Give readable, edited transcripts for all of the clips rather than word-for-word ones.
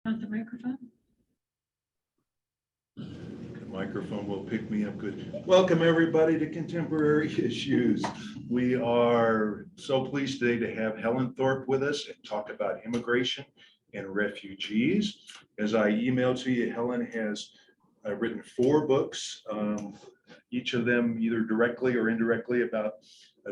On the microphone. The microphone will pick me up good. Welcome, everybody, to Contemporary Issues. We are so pleased today to have Helen Thorpe with us and talk about immigration and refugees. As I emailed to you, Helen has written 4 books, each of them either directly or indirectly about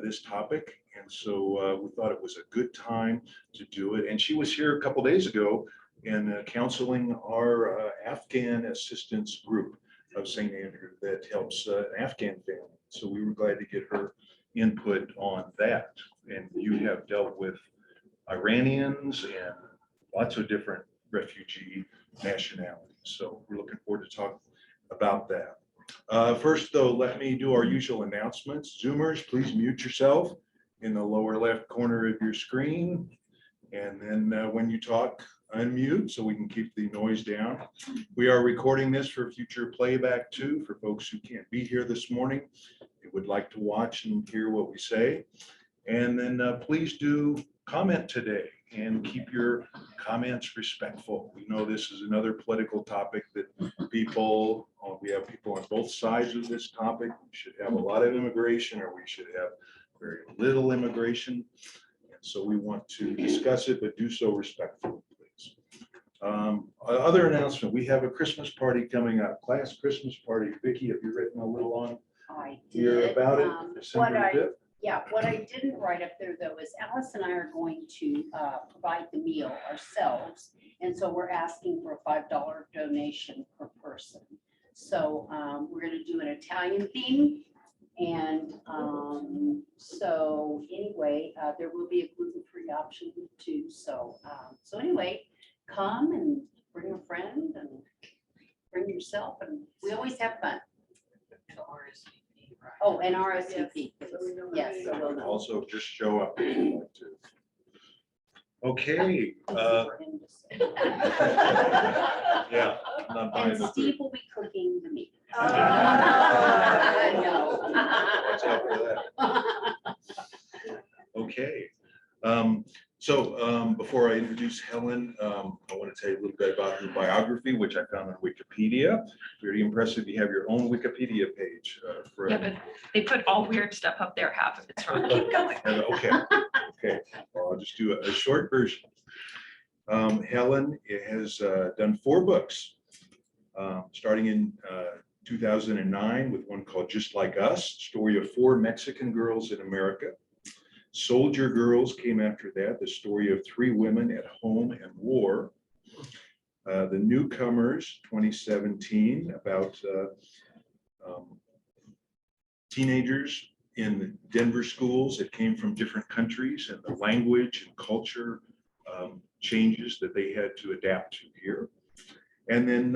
this topic. And so we thought it was a good time to do it. And she was here a couple days ago and counseling our Afghan assistance group of St. Andrew that helps an Afghan family. So we were glad to get her input on that. And you have dealt with Iranians and lots of different refugee nationalities. So we're looking forward to talk about that. First, though, let me do our usual announcements. Zoomers, please mute yourself in the lower left corner of your screen. And then when you talk, unmute so we can keep the noise down. We are recording this for future playback too, for folks who can't be here this morning, who would like to watch and hear what we say. And then please do comment today and keep your comments respectful. We know this is another political topic that people, we have people on both sides of this topic. We should have a lot of immigration or we should have very little immigration. And so we want to discuss it, but do so respectfully, please. Other announcement, we have a Christmas party coming up, class Christmas party. Vicki, have you written a little on here about it? December 5th? Yeah, what I didn't write up there though is Alice and I are going to provide the meal ourselves. And so we're asking for a $5 donation per person. So we're going to do an Italian theme. And so anyway, there will be a gluten-free option too. So anyway, come and bring a friend and bring yourself. And we always have fun. Oh, and RSVP. Yes. So we'll know. Also, just show up if you want to. Okay. Yeah. I'm not buying And the Steve food. will be cooking the meat. I know. Watch out for that. Okay. So before I introduce Helen, I want to tell you a little bit about her biography, which I found on Wikipedia. Very impressive. You have your own Wikipedia page. Yeah, but they put all weird stuff up there. Half of it's wrong. Keep going. Okay. Okay. Well, I'll just do a short version. Helen has done 4 books, starting in 2009 with one called Just Like Us, story of 4 Mexican girls in America. Soldier Girls came after that, the story of 3 women at home and war. The Newcomers, 2017, about teenagers in Denver schools that came from different countries and the language and culture changes that they had to adapt to here. And then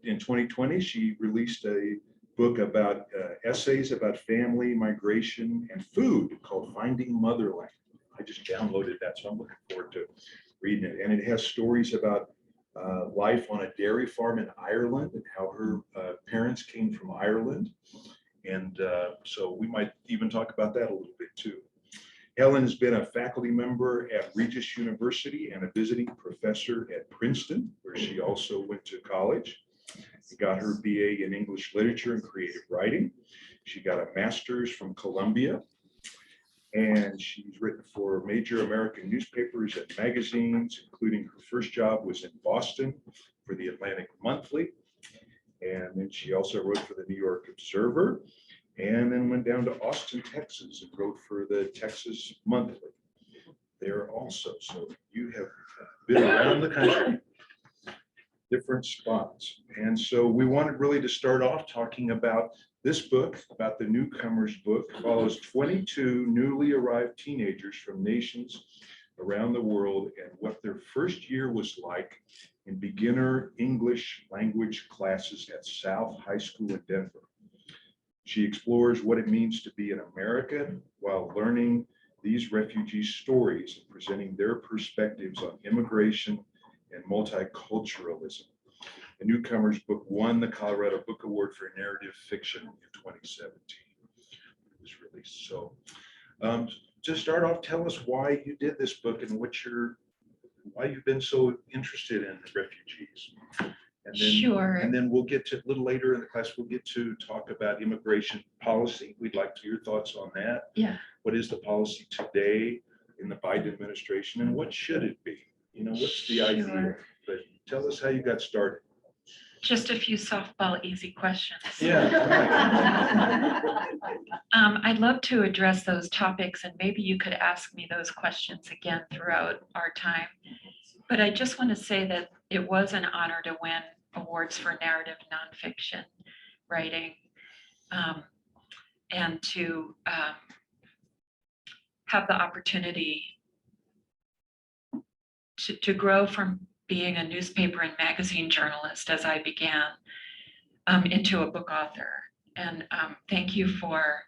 in 2020, she released a book about essays about family, migration, and food called Finding Motherland. I just downloaded that, so I'm looking forward to reading it. And it has stories about life on a dairy farm in Ireland and how her parents came from Ireland. And so we might even talk about that a little bit too. Helen has been a faculty member at Regis University and a visiting professor at Princeton, where she also went to college. She got her BA in English Literature and Creative Writing. She got a master's from Columbia. And she's written for major American newspapers and magazines, including her first job was in Boston for the Atlantic Monthly. And then she also wrote for the New York Observer, and then went down to Austin, Texas, and wrote for the Texas Monthly there also. So you have been around the country, different spots. And so we wanted really to start off talking about this book, about the Newcomers book. It follows 22 newly arrived teenagers from nations around the world and what their first year was like in beginner English language classes at South High School in Denver. She explores what it means to be an American while learning these refugee stories and presenting their perspectives on immigration and multiculturalism. The Newcomers book won the Colorado Book Award for Narrative Fiction in 2017. It was released. So to start off, tell us why you did this book and what why you've been so interested in refugees. And then, Sure. And then we'll get to, a little later in the class, we'll get to talk about immigration policy. We'd like to hear your thoughts on that. Yeah. What is the policy today in the Biden administration, and what should it be? You know, what's the idea? Sure. But tell us how you got started. Just a few softball easy questions. Yeah. I'd love to address those topics, and maybe you could ask me those questions again throughout our time. But I just want to say that it was an honor to win awards for narrative nonfiction writing, and to have the opportunity to grow from being a newspaper and magazine journalist as I began into a book author. And thank you for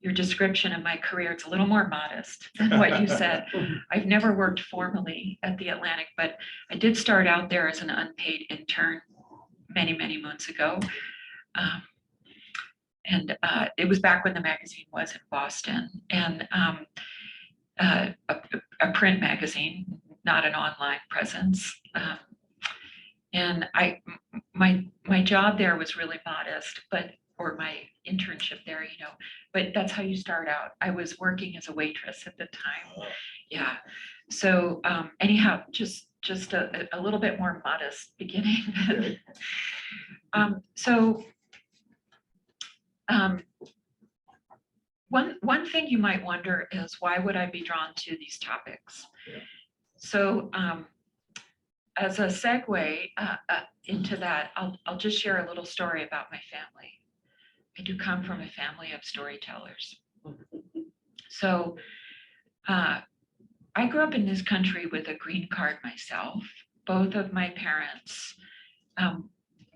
your description of my career. It's a little more modest than what you said. I've never worked formally at the Atlantic, but I did start out there as an unpaid intern many, many months ago. And it was back when the magazine was in Boston, and a print magazine, not an online presence. And my job there was really modest, or my internship there, but that's how you start out. I was working as a waitress at the time. Yeah. So anyhow, just a little bit more modest beginning. One thing you might wonder is, why would I be drawn to these topics? Yeah. So as a segue into that, I'll just share a little story about my family. I do come from a family of storytellers. So I grew up in this country with a green card myself. Both of my parents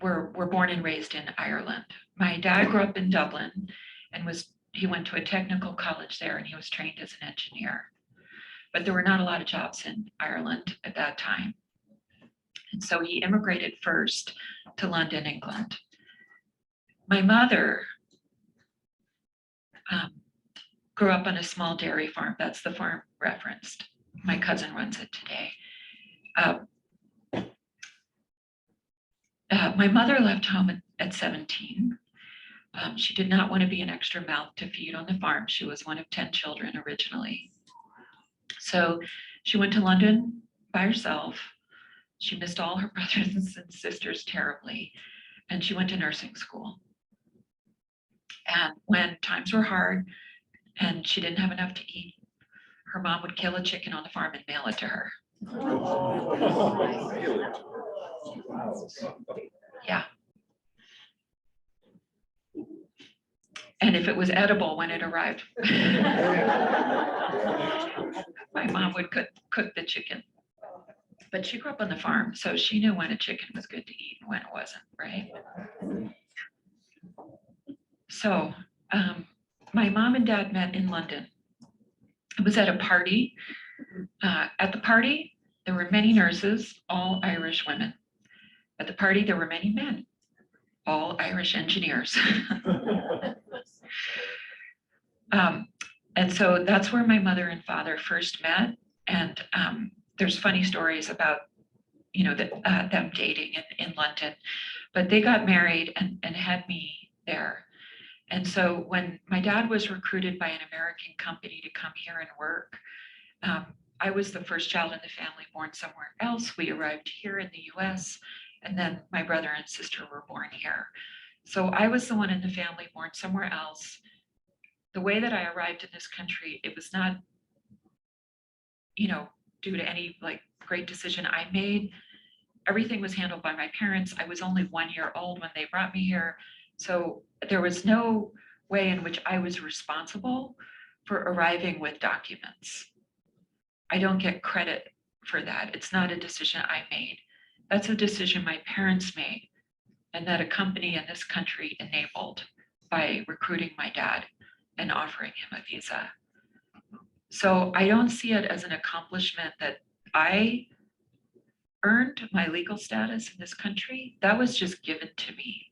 were born and raised in Ireland. My dad grew up in Dublin and he went to a technical college there, and he was trained as an engineer. But there were not a lot of jobs in Ireland at that time. And so he immigrated first to London, England. My mother grew up on a small dairy farm. That's the farm referenced. My cousin runs it today. My mother left home at 17. She did not want to be an extra mouth to feed on the farm. She was one of 10 children originally. So she went to London by herself. She missed all her brothers and sisters terribly, and she went to nursing school. And when times were hard and she didn't have enough to eat, her mom would kill a chicken on the farm and mail it to her. Yeah. And if it was edible when it arrived, my mom would cook the chicken. But she grew up on the farm, so she knew when a chicken was good to eat and when it wasn't, right? So my mom and dad met in London. It was at a party. At the party, there were many nurses, all Irish women. At the party, there were many men, all Irish engineers. And so that's where my mother and father first met. And there's funny stories about, them dating in London, but they got married and had me there. And so when my dad was recruited by an American company to come here and work, I was the first child in the family born somewhere else. We arrived here in the US, and then my brother and sister were born here. So I was the one in the family born somewhere else. The way that I arrived in this country, it was not, due to any great decision I made. Everything was handled by my parents. I was only 1 year old when they brought me here. So there was no way in which I was responsible for arriving with documents. I don't get credit for that. It's not a decision I made. That's a decision my parents made, and that a company in this country enabled by recruiting my dad and offering him a visa. So I don't see it as an accomplishment that I earned my legal status in this country. That was just given to me.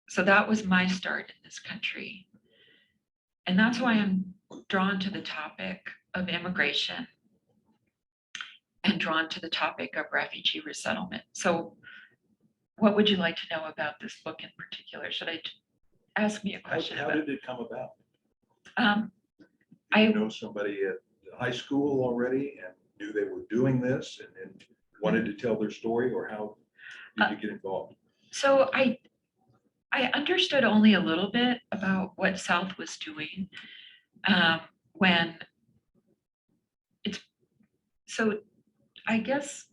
So that was my start in this country. And that's why I'm drawn to the topic of immigration and drawn to the topic of refugee resettlement. So what would you like to know about this book in particular? Should I ask me a question How about did it come about? um, Did you I- know somebody at high school already and knew they were doing this and wanted to tell their story, or how did you get involved? So I understood only a little bit about what South was doing when it's, so I guess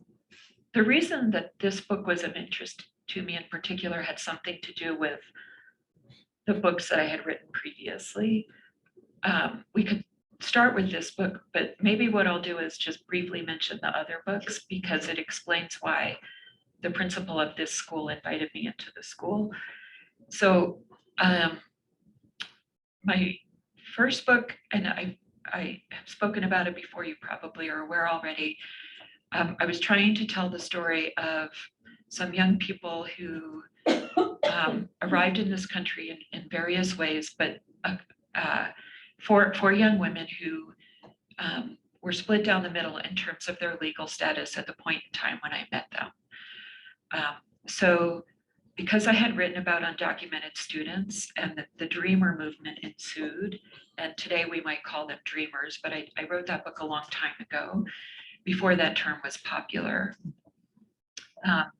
the reason that this book was of interest to me in particular had something to do with the books that I had written previously. We could start with this book, but maybe what I'll do is just briefly mention the other books because it explains why the principal of this school invited me into the school. So my first book, and I have spoken about it before, you probably are aware already. I was trying to tell the story of some young people who arrived in this country in various ways, but for young women who were split down the middle in terms of their legal status at the point in time when I met them. So because I had written about undocumented students and the Dreamer movement ensued, and today we might call them Dreamers, but I wrote that book a long time ago, before that term was popular. And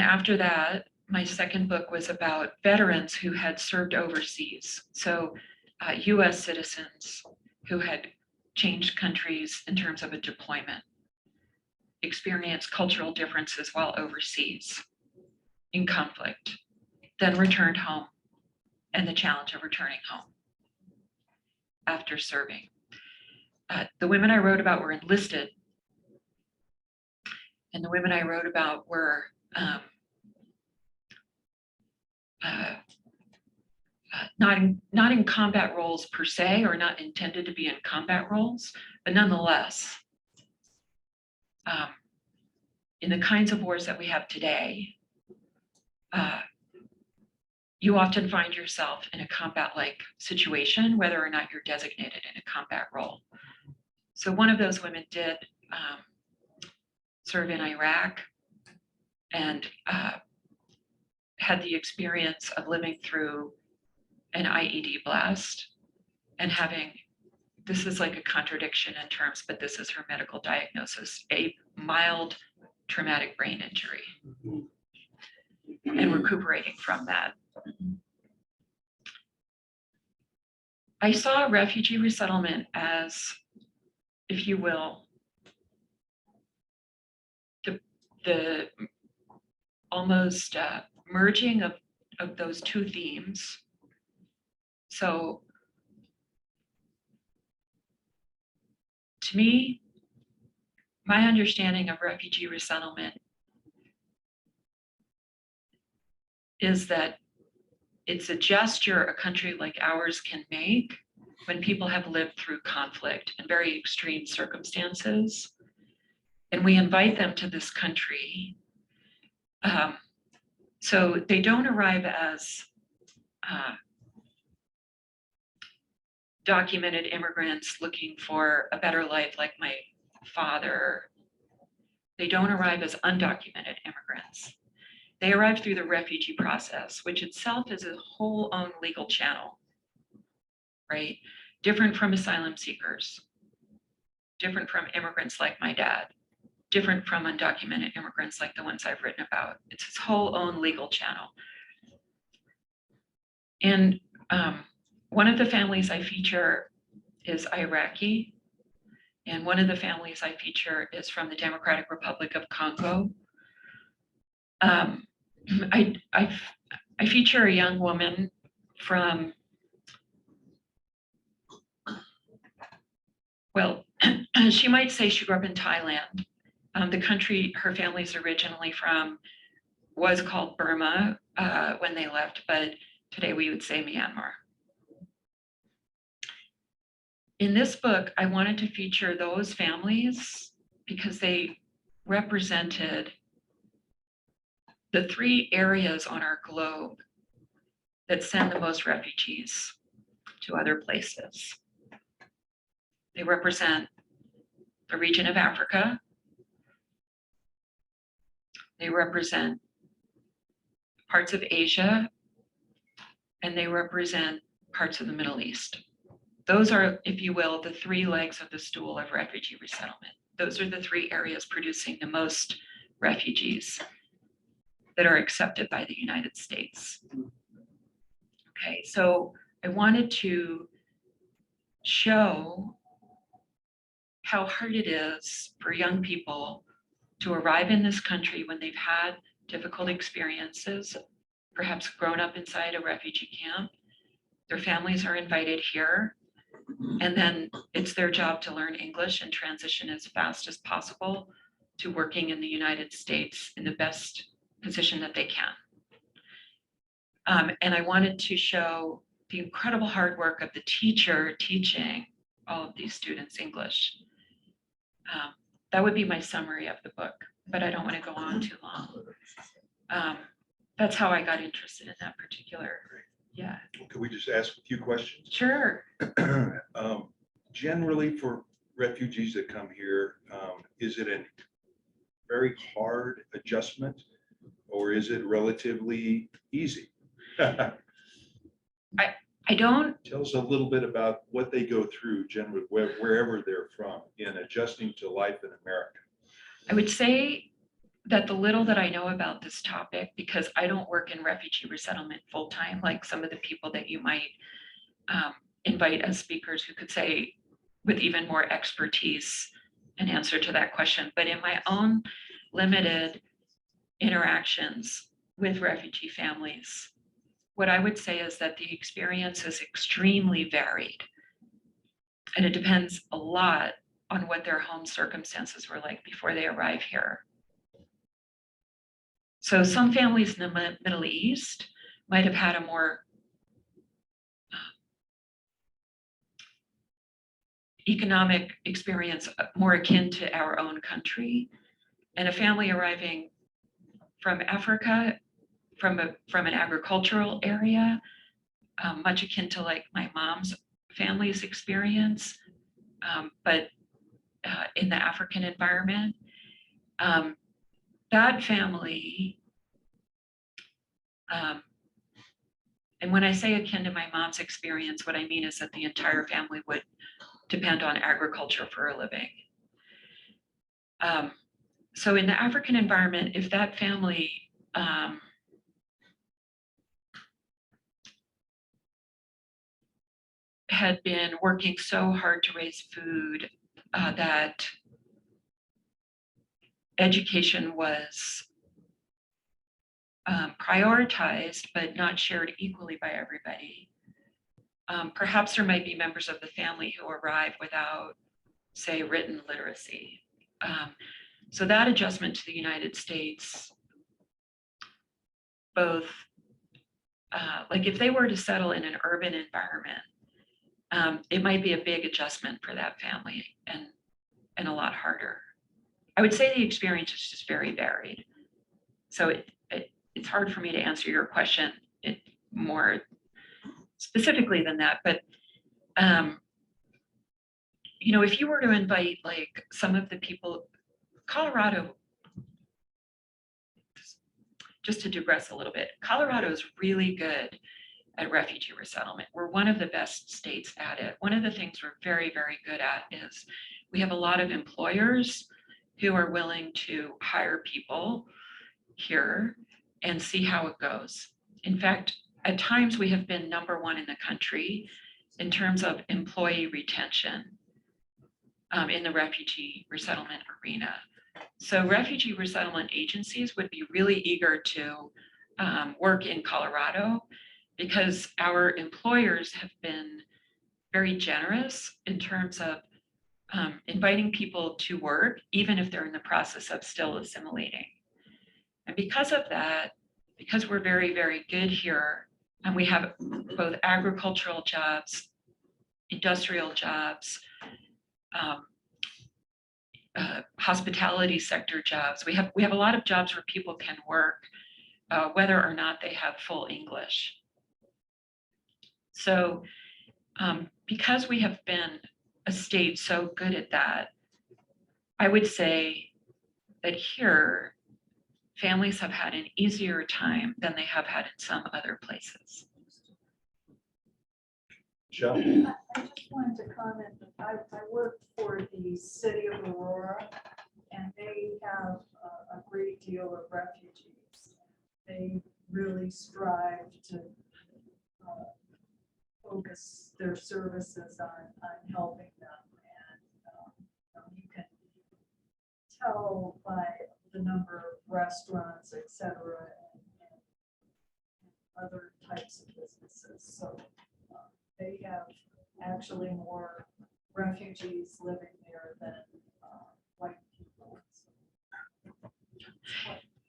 after that, my second book was about veterans who had served overseas. So US citizens who had changed countries in terms of a deployment, experienced cultural differences while overseas in conflict, then returned home, and the challenge of returning home after serving. The women I wrote about were enlisted, and the women I wrote about were not in combat roles per se, or not intended to be in combat roles, but nonetheless, in the kinds of wars that we have today, you often find yourself in a combat-like situation, whether or not you're designated in a combat role. So one of those women did serve in Iraq and had the experience of living through an IED blast and having, this is like a contradiction in terms, but this is her medical diagnosis, a mild traumatic brain injury and recuperating from that. I saw refugee resettlement as, if you will, the almost merging of those two themes. So to me, my understanding of refugee resettlement is that it's a gesture a country like ours can make when people have lived through conflict in very extreme circumstances. And we invite them to this country. So they don't arrive as documented immigrants looking for a better life like my father. They don't arrive as undocumented immigrants. They arrive through the refugee process, which itself is a whole own legal channel, right? Different from asylum seekers, different from immigrants like my dad, different from undocumented immigrants like the ones I've written about. It's its whole own legal channel. And one of the families I feature is Iraqi, and one of the families I feature is from the Democratic Republic of Congo. I feature a young woman from, well, she might say she grew up in Thailand. The country her family's originally from was called Burma when they left, but today we would say Myanmar. In this book, I wanted to feature those families because they represented the three areas on our globe that send the most refugees to other places. They represent the region of Africa. They represent parts of Asia, and they represent parts of the Middle East. Those are, if you will, the three legs of the stool of refugee resettlement. Those are the three areas producing the most refugees that are accepted by the United States. Okay, so I wanted to show how hard it is for young people to arrive in this country when they've had difficult experiences, perhaps grown up inside a refugee camp. Their families are invited here, and then it's their job to learn English and transition as fast as possible to working in the United States in the best position that they can. And I wanted to show the incredible hard work of the teacher teaching all of these students English. That would be my summary of the book, but I don't want to go on too long. That's how I got interested in that particular, yeah. Could we just ask a few questions? Sure. Generally, for refugees that come here, is it a very hard adjustment, or is it relatively easy? I don't, Tell us a little bit about what they go through generally, wherever they're from, in adjusting to life in America. I would say that the little that I know about this topic, because I don't work in refugee resettlement full-time, like some of the people that you might invite as speakers who could say with even more expertise an answer to that question. But in my own limited interactions with refugee families, what I would say is that the experience is extremely varied. And it depends a lot on what their home circumstances were like before they arrive here. So some families in the Middle East might have had a more economic experience more akin to our own country. And a family arriving from Africa, from an agricultural area, much akin to like my mom's family's experience, but in the African environment. That family, and when I say akin to my mom's experience, what I mean is that the entire family would depend on agriculture for a living. So in the African environment, if that family had been working so hard to raise food that education was prioritized but not shared equally by everybody. Perhaps there might be members of the family who arrive without, say, written literacy. So that adjustment to the United States, both, like if they were to settle in an urban environment, it might be a big adjustment for that family and a lot harder. I would say the experience is just very varied. So it's hard for me to answer your question more specifically than that. But, you know, if you were to invite like some of the people, Colorado, just to digress a little bit, Colorado is really good at refugee resettlement. We're one of the best states at it. One of the things we're very, very good at is we have a lot of employers who are willing to hire people here and see how it goes. In fact, at times we have been #1 in the country in terms of employee retention in the refugee resettlement arena. So refugee resettlement agencies would be really eager to work in Colorado because our employers have been very generous in terms of inviting people to work, even if they're in the process of still assimilating. And because of that, because we're very, very good here, and we have both agricultural jobs, industrial jobs, hospitality sector jobs. We have a lot of jobs where people can work, whether or not they have full English. So because we have been a state so good at that, I would say that here, families have had an easier time than they have had in some other places. Michelle? I just wanted to comment that I work for the city of Aurora, and they have a great deal of refugees. They really strive to focus their services on helping them. And you can tell by the number of restaurants, et cetera, and other types of businesses. So they have actually more refugees living there than white people. So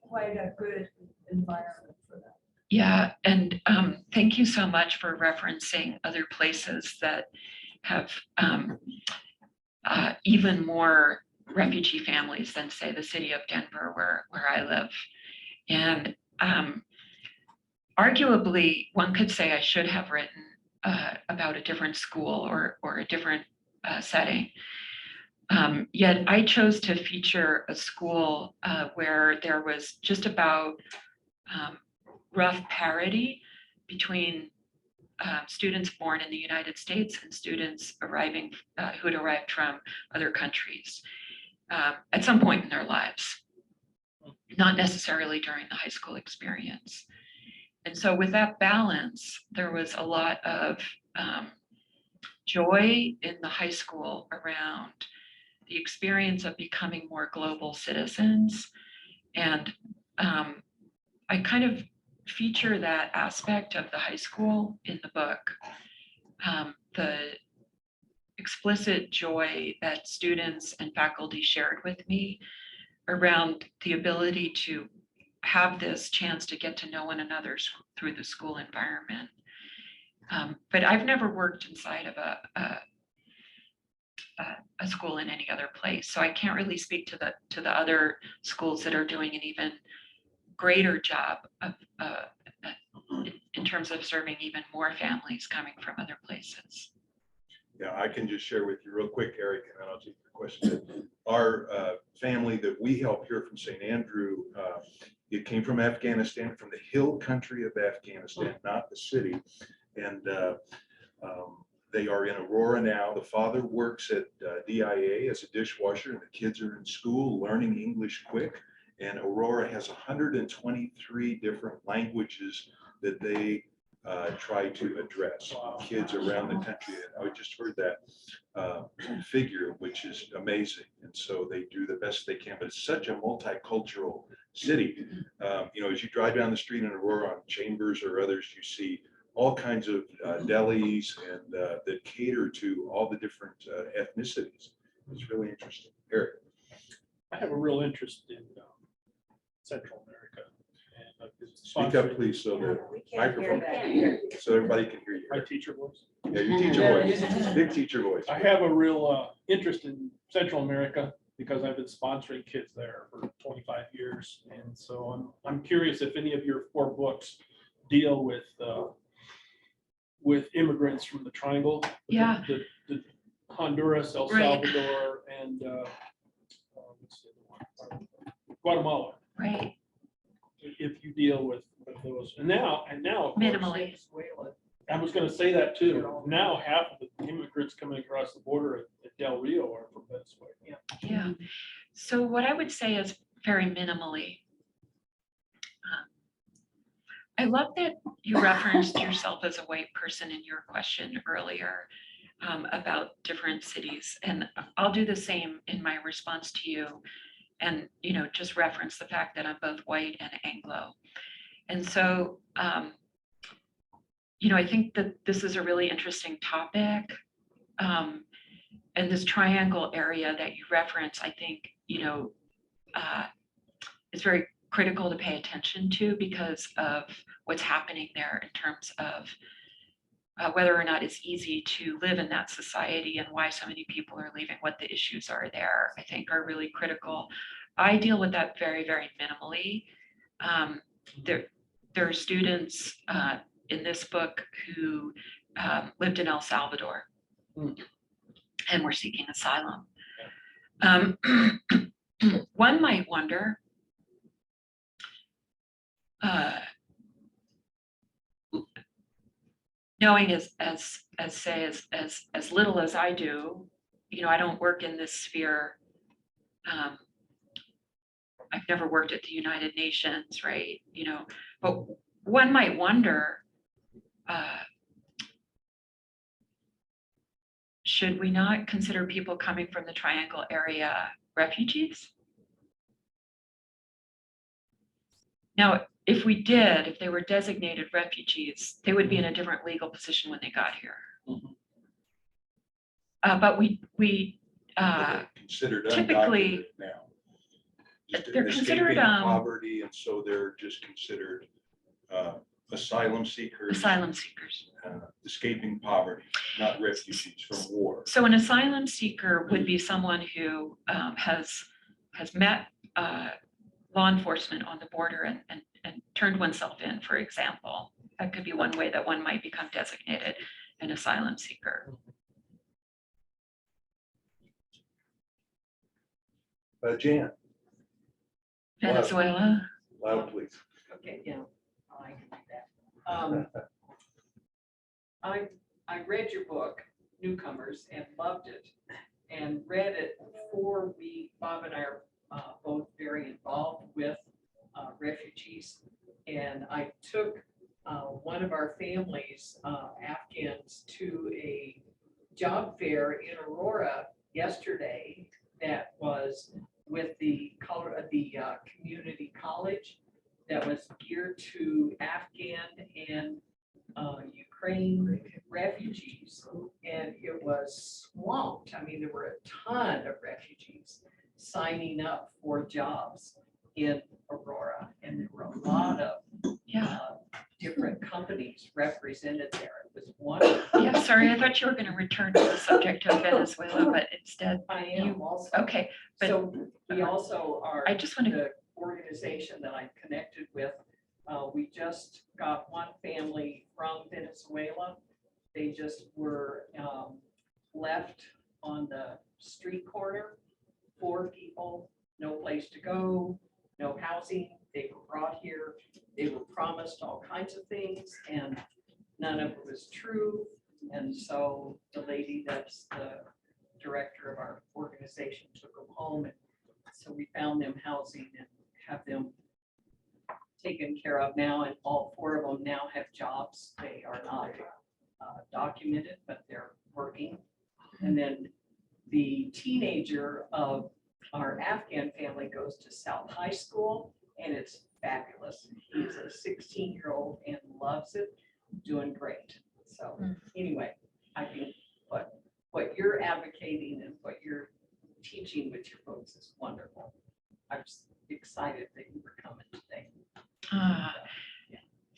quite a good environment for them. Yeah, and thank you so much for referencing other places that have even more refugee families than, say, the city of Denver, where I live. And arguably, one could say I should have written about a different school or a different setting. Yet I chose to feature a school where there was just about rough parity between students born in the United States and students arriving who had arrived from other countries at some point in their lives, not necessarily during the high school experience. And so with that balance, there was a lot of joy in the high school around the experience of becoming more global citizens. And I kind of feature that aspect of the high school in the book. The explicit joy that students and faculty shared with me around the ability to have this chance to get to know one another through the school environment. But I've never worked inside of a school in any other place, so I can't really speak to the other schools that are doing an even greater job of in terms of serving even more families coming from other places. Yeah, I can just share with you real quick, Eric, and then I'll take your question. Our family that we help here from St. Andrew, it came from Afghanistan, from the hill country of Afghanistan, not the city. And they are in Aurora now. The father works at DIA as a dishwasher, and the kids are in school learning English quick. And Aurora has 123 different languages that they try to address. Kids around the country. And I just heard that figure, which is amazing. And so they do the best they can, but it's such a multicultural city. You know, as you drive down the street in Aurora on Chambers or others, you see all kinds of delis and that cater to all the different ethnicities. It's really interesting. Eric. I have a real interest in Central America. And Speak up, please, so the We can't hear microphone, that. so everybody can hear you. my teacher voice. Yeah, your teacher voice, big teacher voice. I have a real interest in Central America because I've been sponsoring kids there for 25 years. And so I'm curious if any of your 4 books deal with immigrants from the Triangle. Yeah. The Honduras, El Right. Salvador, and what's the other one? Guatemala. Right. If you deal with those. And now, of course, Minimally. I was gonna say that too. Now half of the immigrants coming across the border at Del Rio are from Venezuela. Yeah. So what I would say is very minimally. I love that you referenced yourself as a white person in your question earlier about different cities. And I'll do the same in my response to you. And, you know, just reference the fact that I'm both white and Anglo. And so, you know, I think that this is a really interesting topic. And this triangle area that you reference, I think, you know, is very critical to pay attention to because of what's happening there in terms of whether or not it's easy to live in that society and why so many people are leaving, what the issues are there, I think are really critical. I deal with that very, very minimally. There are students in this book who lived in El Salvador and were seeking asylum. One might wonder, knowing as little as I do, I don't work in this sphere. I've never worked at the United Nations, right? But one might wonder, should we not consider people coming from the Triangle area refugees? Now, if we did, if they were designated refugees, they would be in a different legal position when they got here. Mhm. But we They're considered typically, undocumented now. Just they're considered, escaping poverty, and so they're just considered asylum seekers. asylum seekers. Escaping poverty, not refugees from war. So an asylum seeker would be someone who has met law enforcement on the border and turned oneself in, for example. That could be one way that one might become designated an asylum seeker. Jan, Venezuela. loud please. Okay, yeah, I can do that. I read your book, Newcomers, and loved it, and read it before Bob and I are both very involved with refugees. And I took one of our families, Afghans, to a job fair in Aurora yesterday that was with the community college that was geared to Afghan and Ukraine refugees. And it was swamped. I mean, there were a ton of refugees signing up for jobs in Aurora. And there were a lot of different companies represented there. It was wonderful. Yeah, sorry, I thought you were going to return to the subject of Venezuela, but instead, I am also. okay. But So we also are. I just want to, The organization that I'm connected with, we just got one family from Venezuela. They just were left on the street corner, 4 people, no place to go, no housing. They were brought here. They were promised all kinds of things, and none of it was true. And so the lady that's the director of our organization took them home, and so we found them housing and have them taken care of now, and all 4 of them now have jobs. They are not documented, but they're working. And then the teenager of our Afghan family goes to South High School, and it's fabulous. He's a 16-year-old and loves it, doing great. So anyway, I think what you're advocating and what you're teaching with your folks is wonderful. I'm just excited that you were coming today.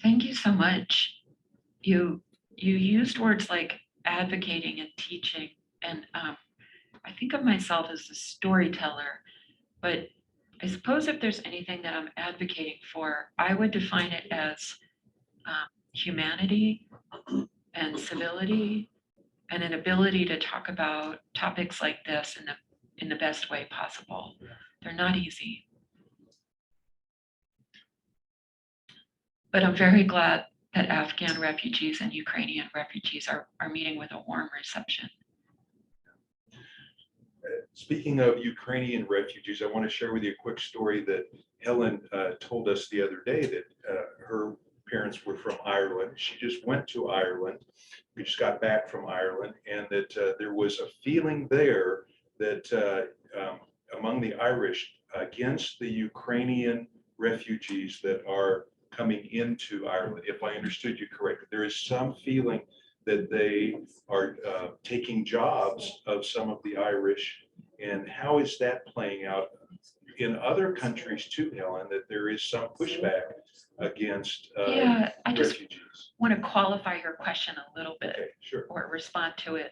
thank you so much. You used words like advocating and teaching, and I think of myself as a storyteller, but I suppose if there's anything that I'm advocating for, I would define it as humanity and civility and an ability to talk about topics like this in the best way possible. They're not easy. But I'm very glad that Afghan refugees and Ukrainian refugees are meeting with a warm reception. Speaking of Ukrainian refugees, I want to share with you a quick story that Helen told us the other day, that her parents were from Ireland. She just went to Ireland. We just got back from Ireland, and that there was a feeling there that among the Irish against the Ukrainian refugees that are coming into Ireland. If I understood you correctly, there is some feeling that they are taking jobs of some of the Irish. And how is that playing out in other countries too, Helen, that there is some pushback against I just refugees? want to qualify your question a little bit, Okay, sure. or respond to it.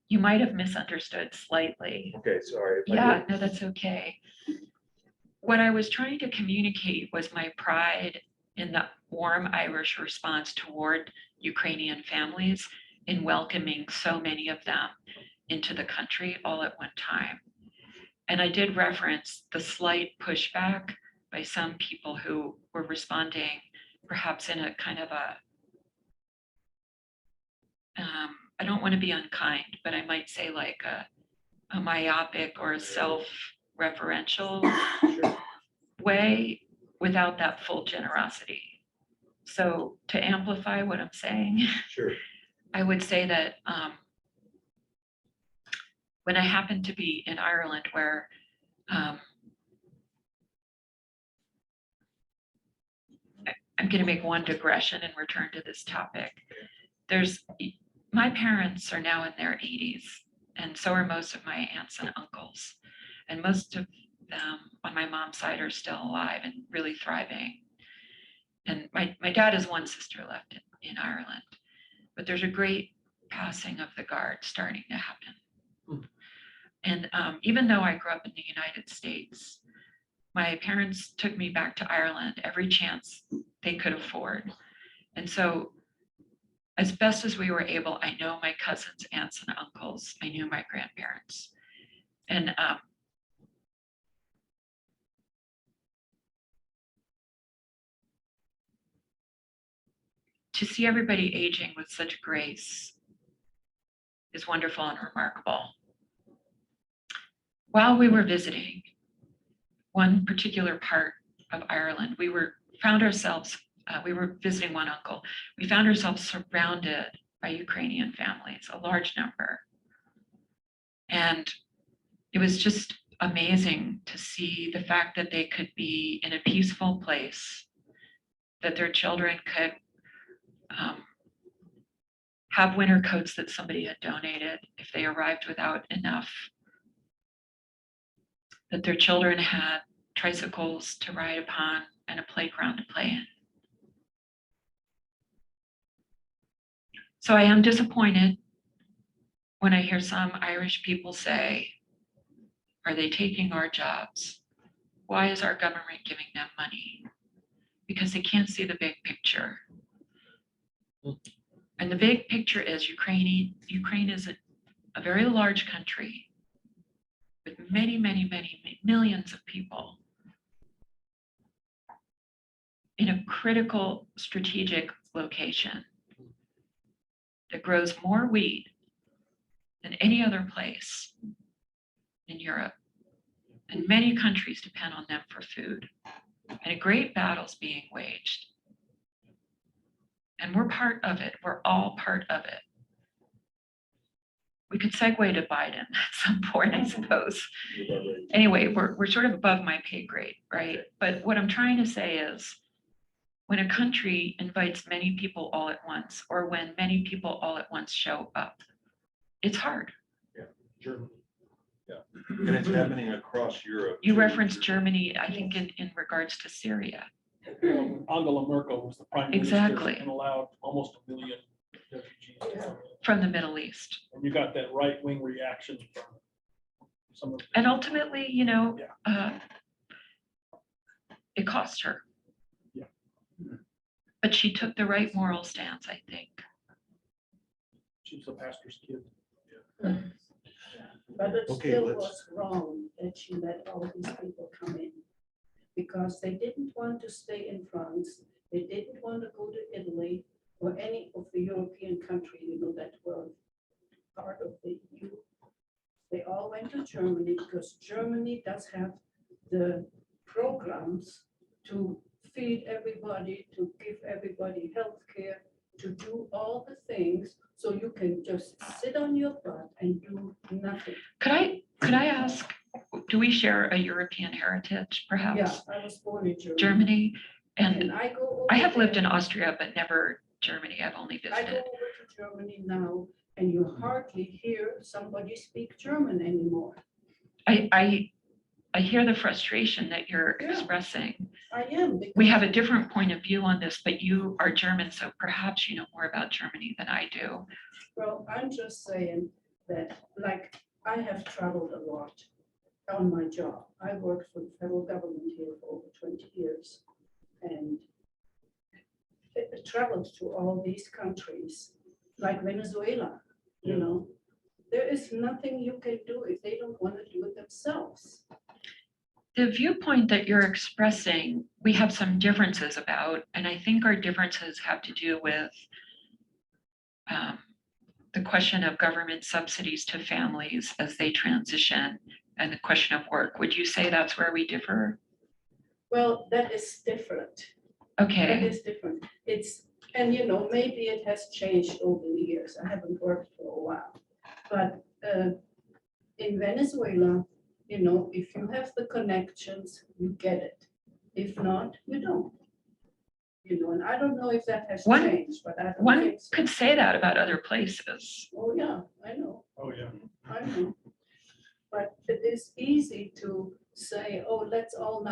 You might have misunderstood slightly. Okay, sorry. If I Yeah, did. no, that's okay. What I was trying to communicate was my pride in the warm Irish response toward Ukrainian families in welcoming so many of them into the country all at one time. And I did reference the slight pushback by some people who were responding perhaps in a kind of a, I don't want to be unkind, but I might say like a myopic or a self-referential way without that full generosity. So to amplify what I'm saying, Sure. I would say that when I happened to be in Ireland, where I'm going to make one digression and return to this topic. My parents are now in their 80s, and so are most of my aunts and uncles. And most of them on my mom's side are still alive and really thriving. And my dad has one sister left in Ireland, but there's a great passing of the guard starting to happen. And even though I grew up in the United States, my parents took me back to Ireland every chance they could afford. And so as best as we were able, I know my cousins, aunts, and uncles. I knew my grandparents. And to see everybody aging with such grace is wonderful and remarkable. While we were visiting one particular part of Ireland, we were visiting one uncle. We found ourselves surrounded by Ukrainian families, a large number. And it was just amazing to see the fact that they could be in a peaceful place, that their children could have winter coats that somebody had donated if they arrived without enough, that their children had tricycles to ride upon and a playground to play in. So I am disappointed when I hear some Irish people say, are they taking our jobs? Why is our government giving them money? Because they can't see the big picture. And the big picture is Ukraine is a very large country with many, many, many millions of people in a critical strategic location that grows more wheat than any other place in Europe. And many countries depend on them for food. And a great battle's being waged. And we're part of it. We're all part of it. We could segue to Biden at some point, I suppose. Anyway, we're sort of above my pay grade, right? But what I'm trying to say is, when a country invites many people all at once, or when many people all at once show up, it's hard. Germany. And it's happening across Europe. You too. referenced Germany, I think in regards to Syria. Angela Merkel was the prime minister Exactly. and allowed almost 1 million refugees to come in. From the Middle East. And you got that right-wing reaction from some of the. And ultimately, it cost her. Yeah. But she took the right moral stance, I think. She's a pastor's kid. But it Okay, still let's- was wrong that she let all these people come in. Because they didn't want to stay in France, they didn't want to go to Italy or any of the European countries, that were part of the EU. They all went to Germany because Germany does have the programs to feed everybody, to give everybody health care, to do all the things, so you can just sit on your butt and do nothing. Could I ask, do we share a European heritage, perhaps? Yeah, I was born in Germany. Germany, and And I go over I have lived there- in Austria, but never Germany. I've only I go visited. over to Germany now, and you hardly hear somebody speak German anymore. I hear the frustration that you're Yeah. expressing. I am. We have a different point of view on this, but you are German, so perhaps you know more about Germany than I do. Well, I'm just saying that, like, I have traveled a lot on my job. I worked for the federal government here for over 20 years. And it traveled to all these countries, like Venezuela, there is nothing you can do if they don't want to do it themselves. The viewpoint that you're expressing, we have some differences about, and I think our differences have to do with the question of government subsidies to families as they transition and the question of work. Would you say that's where we differ? Well, that is different. That Okay, is different. And you know, maybe it has changed over the years. I haven't worked for a while. But in Venezuela, you know, if you have the connections, you get it. If not, you don't. You know, and I don't know if that has One- changed, but I don't one think so. could say that about other places. Oh, yeah, I know. Oh, yeah. I know. But it is easy to say, oh, let's all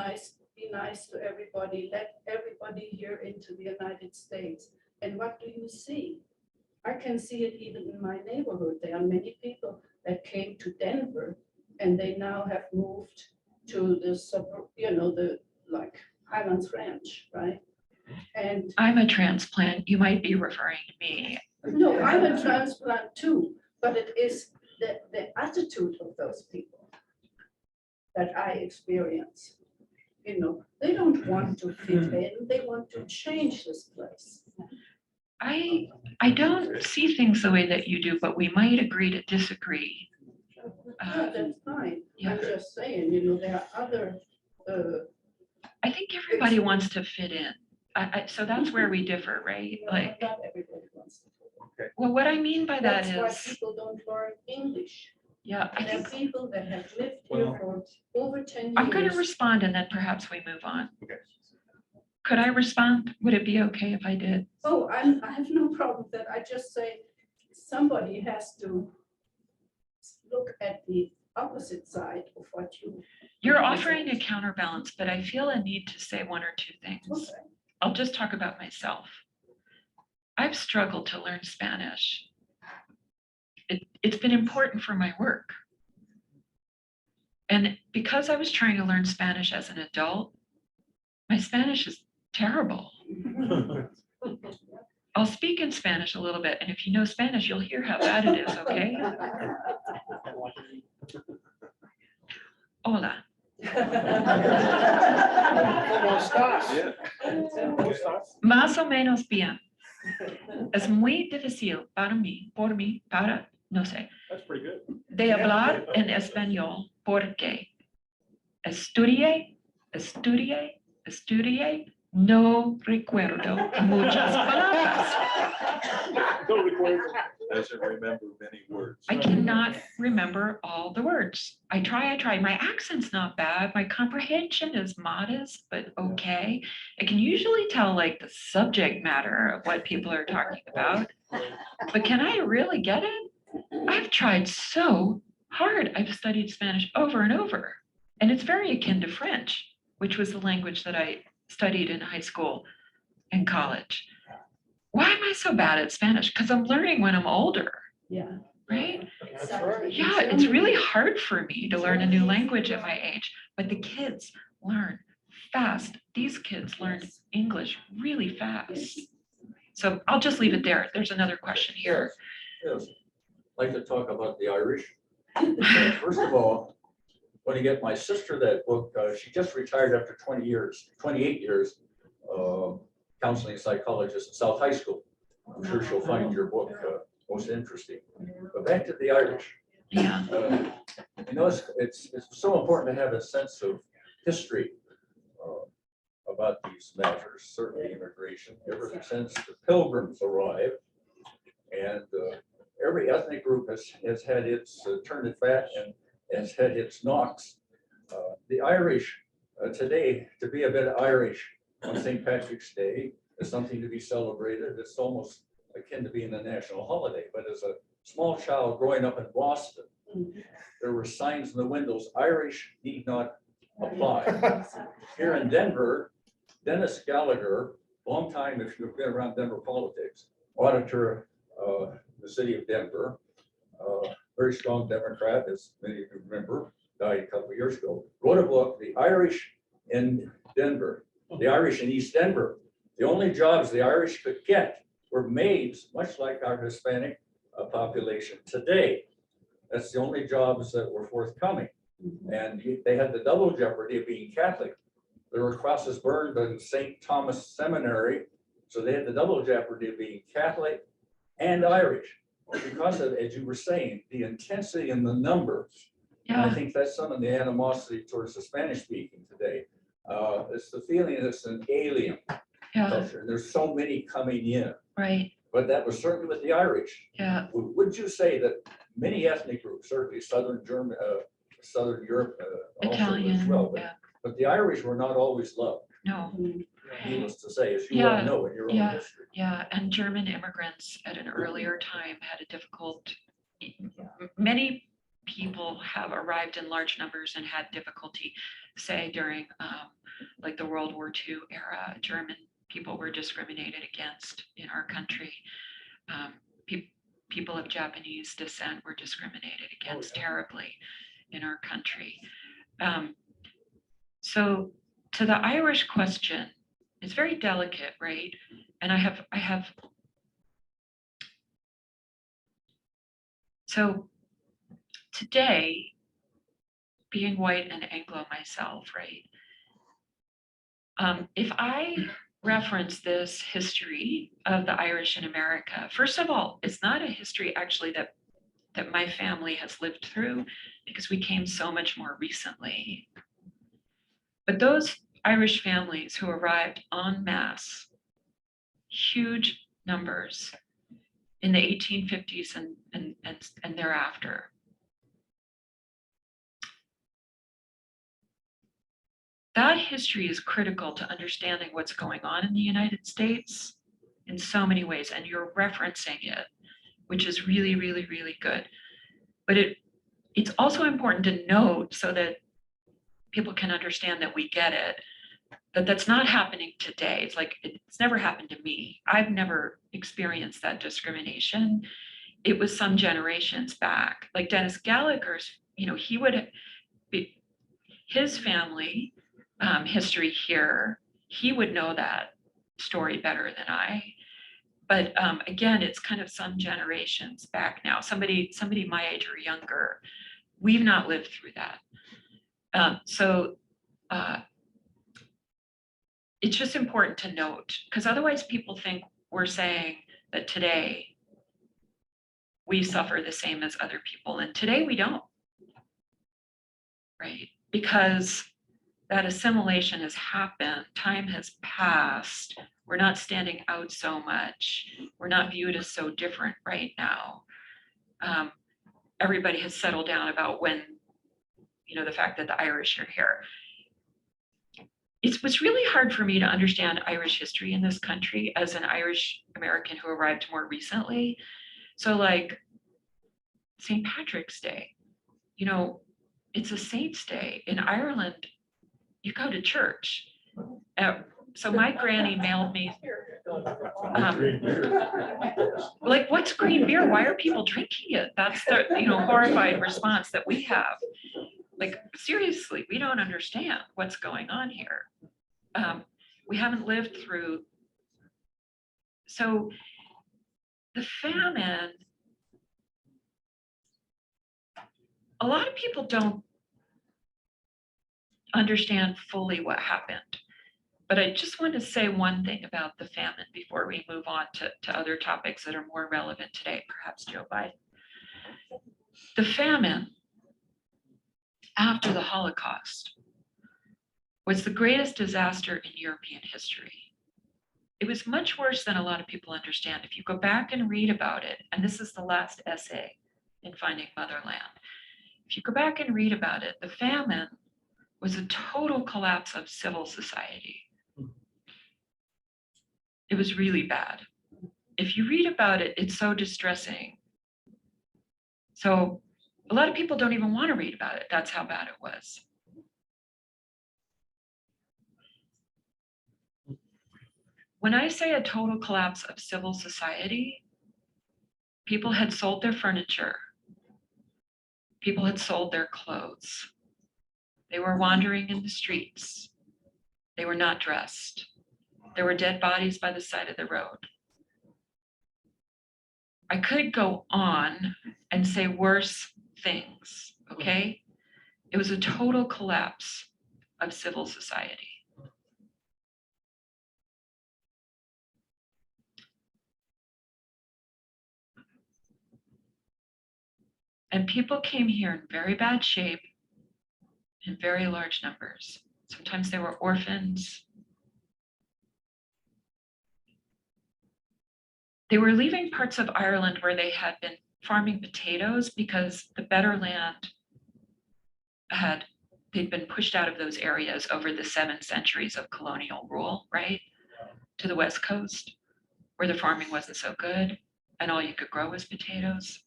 be nice to everybody, let everybody here into the United States. And what do you see? I can see it even in my neighborhood. There are many people that came to Denver and they now have moved to the suburb, you know, the like Highlands Ranch, right? And I'm a transplant. You might be referring to me. no, I'm a transplant too, but it is the attitude of those people that I experience. You know, they don't want to fit in, they want to change this place. I don't see things the way that you do, but we might agree to disagree. Yeah, that's fine. yeah. I'm just saying, you know, there are other, I think everybody wants to fit in. So that's where we differ, right? Like, not everybody wants to. well, what I mean by that That's why is, people don't learn English. yeah, I There are think people that have lived here for over 10 years. I'm going to respond and then perhaps we move on. Okay. Could I respond? Would it be okay if I did? Oh, I have no problem with that. I just say somebody has to look at the opposite side of what you. You're offering a counterbalance, but I feel a need to say one or two things. Okay. I'll just talk about myself. I've struggled to learn Spanish. It's been important for my work. And because I was trying to learn Spanish as an adult, my Spanish is terrible. I'll speak in Spanish a little bit, and if you know Spanish, you'll hear how bad it is, okay? Hola. ¿Cómo estás? Yeah. ¿Cómo estás? Más o menos bien. Es muy difícil para mí, no sé, That's pretty good. de hablar en español porque estudié, no recuerdo muchas palabras. Don't record. Doesn't remember many words. I cannot remember all the words. I try. My accent's not bad. My comprehension is modest, but okay. I can usually tell like the subject matter of what people are talking about. But can I really get it? I've tried so hard. I've studied Spanish over and over. And it's very akin to French, which was the language that I studied in high school and college. Why am I so bad at Spanish? Because I'm learning when I'm older, Yeah. right? That's right. Yeah, it's really hard for me to learn a new language at my age, but the kids learn fast. These kids learn English really fast. So I'll just leave it there. There's another question here. Yes, I'd like to talk about the Irish. First of all, when I get my sister that book, she just retired after 28 years, counseling psychologist at South High School. I'm sure she'll find your book most interesting. But back to the Irish. Yeah, You know, it's so important to have a sense of history about these matters, certainly immigration, ever since the Pilgrims arrived. And every ethnic group has had its turn at fat and has had its knocks. The Irish today, to be a bit Irish on St. Patrick's Day is something to be celebrated. It's almost akin to being a national holiday. But as a small child growing up in Boston, there were signs in the windows, Irish need not apply. Here in Denver, Dennis Gallagher, long time, if you've been around Denver politics, auditor of the city of Denver, very strong Democrat, as many of you remember, died a couple of years ago, wrote a book, The Irish in Denver, the Irish in East Denver. The only jobs the Irish could get were maids, much like our Hispanic population today. That's the only jobs that were forthcoming. And they had the double jeopardy of being Catholic. There were crosses burned in St. Thomas Seminary, so they had the double jeopardy of being Catholic and Irish. Because of, as you were saying, the intensity and the numbers. And I Yeah, think that's some of the animosity towards the Spanish speaking today. It's the feeling that it's an alien yeah, culture, and there's so many coming in. right, But that was certainly with the Irish. yeah, Would you say that many ethnic groups, certainly Southern German, Southern Europe, also as Italian, well, yeah, but the Irish were not always loved, no, needless to say, as you well Yeah, know in your own yeah. history. yeah, and German immigrants at an earlier time had a difficult, many people have arrived in large numbers and had difficulty, say during like the World War II era, German people were discriminated against in our country. People of Japanese descent were discriminated against terribly in our country. So to the Irish question, it's very delicate, right? And I have, so today, being white and Anglo myself, right? If I reference this history of the Irish in America, first of all, it's not a history actually that my family has lived through because we came so much more recently. But those Irish families who arrived en masse, huge numbers in the 1850s and thereafter, that history is critical to understanding what's going on in the United States in so many ways, and you're referencing it, which is really, really, really good. But it's also important to note so that people can understand that we get it, that that's not happening today. It's like, it's never happened to me. I've never experienced that discrimination. It was some generations back. Like Dennis Gallagher's, he would be, his family history here, he would know that story better than I. But again, it's kind of some generations back now. Somebody my age or younger, we've not lived through that. So it's just important to note, because otherwise people think we're saying that today we suffer the same as other people, and today we don't, right? Because that assimilation has happened, time has passed, we're not standing out so much, we're not viewed as so different right now. Everybody has settled down about when, the fact that the Irish are here. It was really hard for me to understand Irish history in this country as an Irish American who arrived more recently. So like St. Patrick's Day, it's a saint's day. In Ireland, you go to church. So my granny mailed me, like, what's green beer? Why are people drinking it? That's the, horrified response that we have. Like, seriously, we don't understand what's going on here. We haven't lived through. So the famine, a lot of people don't understand fully what happened. But I just want to say one thing about the famine before we move on to other topics that are more relevant today, perhaps Joe Biden. The famine after the Holocaust was the greatest disaster in European history. It was much worse than a lot of people understand. If you go back and read about it, and this is the last essay in Finding Motherland, if you go back and read about it, the famine was a total collapse of civil society. It was really bad. If you read about it, it's so distressing. So a lot of people don't even want to read about it. That's how bad it was. When I say a total collapse of civil society, people had sold their furniture. People had sold their clothes. They were wandering in the streets. They were not dressed. There were dead bodies by the side of the road. I could go on and say worse things, okay? It was a total collapse of civil society. And people came here in very bad shape, in very large numbers. Sometimes they were orphans. They were leaving parts of Ireland where they had been farming potatoes because the better land they'd been pushed out of those areas over the 7 centuries of colonial rule, right? To the West Coast, where the farming wasn't so good and all you could grow was potatoes.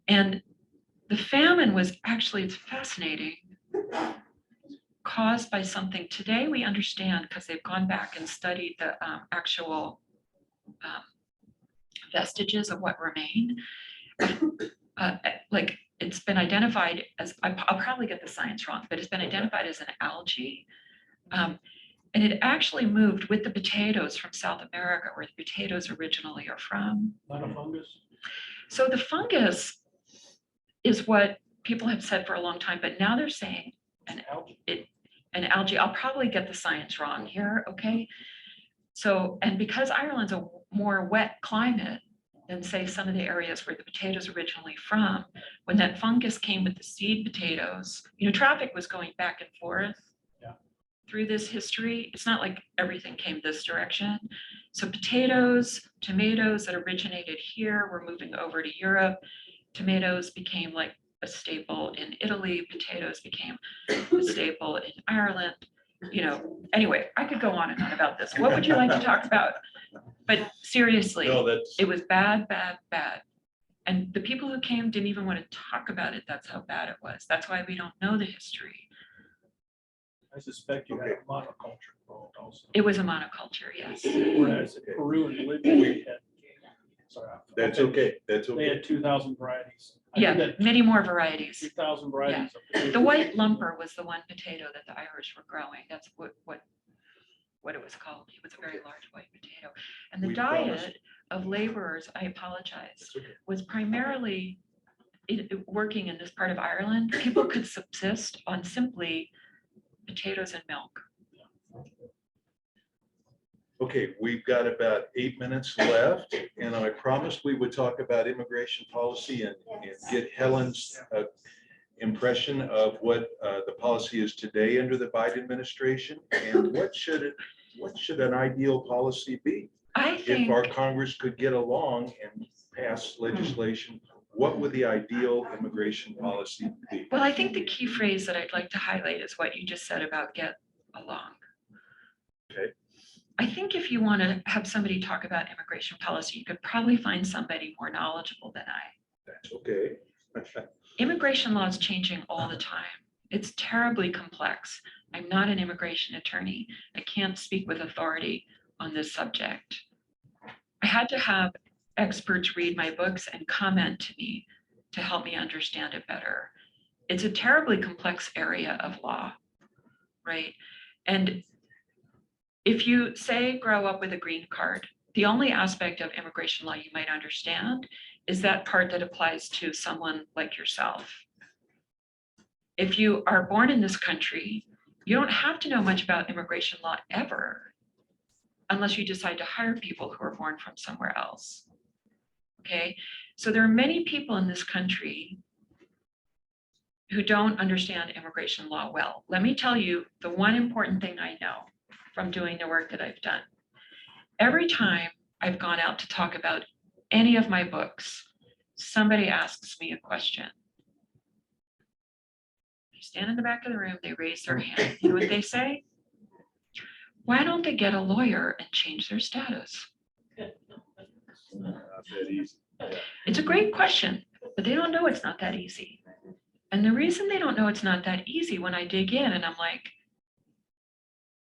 And the famine was actually, it's fascinating, caused by something today we understand because they've gone back and studied the actual vestiges of what remain. Like it's been identified as, I'll probably get the science wrong, but it's been identified as an algae. And it actually moved with the potatoes from South America, where the potatoes originally are from. Not a fungus? So the fungus is what people have said for a long time, but now they're saying an algae. I'll probably get the science wrong here, okay? So, and because Ireland's a more wet climate than say some of the areas where the potatoes originally from, when that fungus came with the seed potatoes, traffic was going back and forth through this history. It's not like everything came this direction. So potatoes, tomatoes that originated here were moving over to Europe. Tomatoes became like a staple in Italy. Potatoes became a staple in Ireland. Anyway, I could go on and on about this. What would you like to talk about? But seriously, it was bad, bad, bad. And the people who came didn't even want to talk about it. That's how bad it was. That's why we don't know the history. I suspect you had a monoculture growth also. It was a monoculture, yes. Whereas in Peru and Libya, we had, sorry. That's okay, that's They okay. had 2,000 varieties. Yeah, many more varieties. 2,000 varieties. of The potato. white lumper was the one potato that the Irish were growing. That's what it was called. It was a very large white potato. And the We promised. diet of laborers, I apologize, That's okay. was primarily working in this part of Ireland. People could subsist on simply potatoes and milk. Okay, we've got about 8 minutes left, and I promised we would talk about immigration policy and get Helen's impression of what the policy is today under the Biden administration, and what should an ideal policy be? I If think our Congress could get along and pass legislation, what would the ideal immigration policy be? Well, I think the key phrase that I'd like to highlight is what you just said about get along. Okay. I think if you want to have somebody talk about immigration policy, you could probably find somebody more knowledgeable than I. That's okay. Immigration law is changing all the time. It's terribly complex. I'm not an immigration attorney. I can't speak with authority on this subject. I had to have experts read my books and comment to me to help me understand it better. It's a terribly complex area of law, right? And if you say grow up with a green card, the only aspect of immigration law you might understand is that part that applies to someone like yourself. If you are born in this country, you don't have to know much about immigration law ever, unless you decide to hire people who are born from somewhere else. Okay, so there are many people in this country who don't understand immigration law well. Let me tell you the one important thing I know from doing the work that I've done. Every time I've gone out to talk about any of my books, somebody asks me a question. They stand in the back of the room, they raise their hand. You know what they say? Why don't they get a lawyer and change their status? Not that easy. It's a great question, but they don't know it's not that easy. And the reason they don't know it's not that easy, when I dig in and I'm like,